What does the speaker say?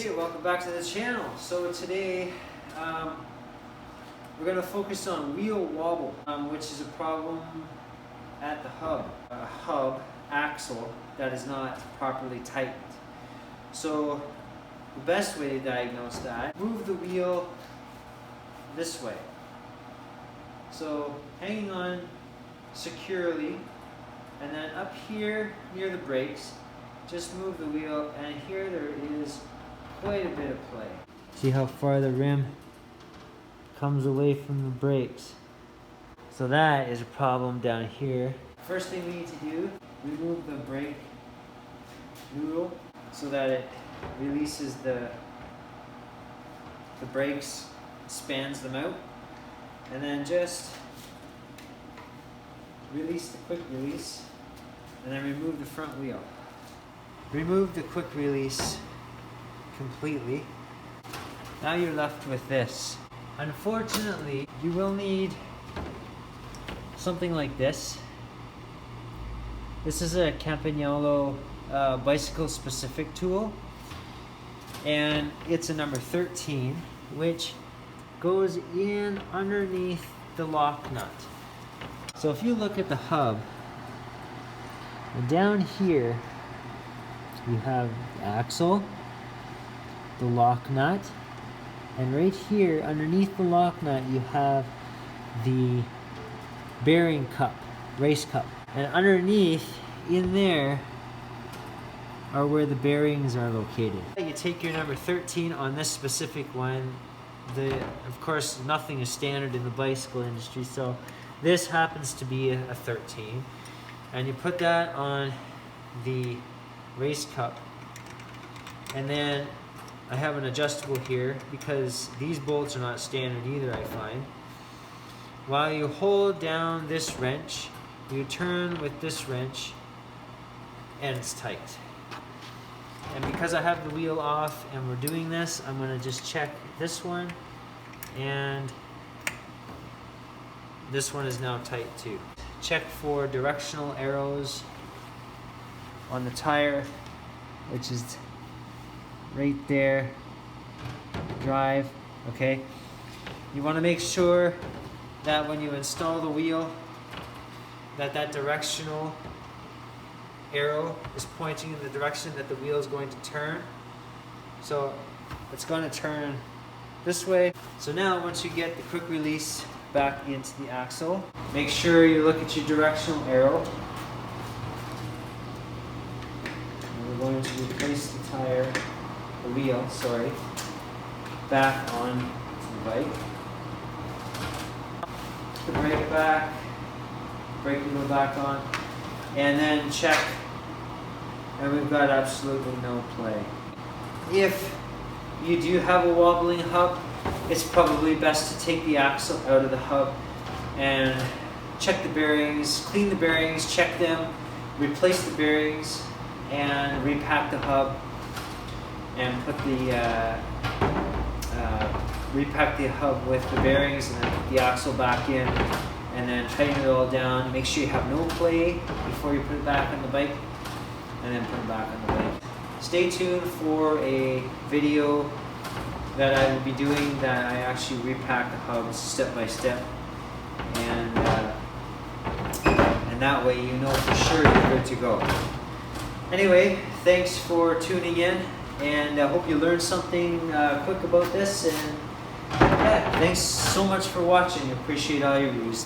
Hey, welcome back to the channel. So today we're going to focus on wheel wobble, which is a problem at the hub, a hub axle that is not properly tightened. So the best way to diagnose that, move the wheel this way. So hanging on securely, and then up here near the brakes, just move the wheel, and here there is quite a bit of play. See how far the rim comes away from the brakes. So that is a problem down here. First thing we need to do, remove the brake noodle so that it releases the brakes, spans them out, and then just release the quick release, and then remove the front wheel. Remove the quick release completely. Now you're left with this. Unfortunately, you will need something like this. This is a Campagnolo bicycle specific tool, and it's a number 13, which goes in underneath the lock nut. So if you look at the hub, down here you have the axle, the lock nut, and right here underneath the lock nut you have the bearing cup, race cup. And underneath in there are where the bearings are located. You take your number 13 on this specific one. Of course, nothing is standard in the bicycle industry, so this happens to be a 13. And you put that on the race cup, and then I have an adjustable here because these bolts are not standard either, I find. While you hold down this wrench, you turn with this wrench and it's tight. And because I have the wheel off and we're doing this, I'm going to just check this one, and this one is now tight too. Check for directional arrows on the tire, which is right there. Drive, okay? You want to make sure that when you install the wheel, that directional arrow is pointing in the direction that the wheel is going to turn. So it's going to turn this way. So now once you get the quick release back into the axle, make sure you look at your directional arrow. And we're going to replace the wheel, back on the bike. The brake back, brake wheel back on, and then check, and we've got absolutely no play. If you do have a wobbling hub, it's probably best to take the axle out of the hub and check the bearings, clean the bearings, check them, replace the bearings, and repack the hub, and put repack the hub with the bearings, and then put the axle back in, and then tighten it all down. Make sure you have no play before you put it back on the bike, and then put it back on the bike. Stay tuned for a video that I will be doing that I actually repack the hubs step by step, and that way you know for sure you're good to go. Anyway, thanks for tuning in, and I hope you learned something quick about this, and yeah, thanks so much for watching. Appreciate all your views.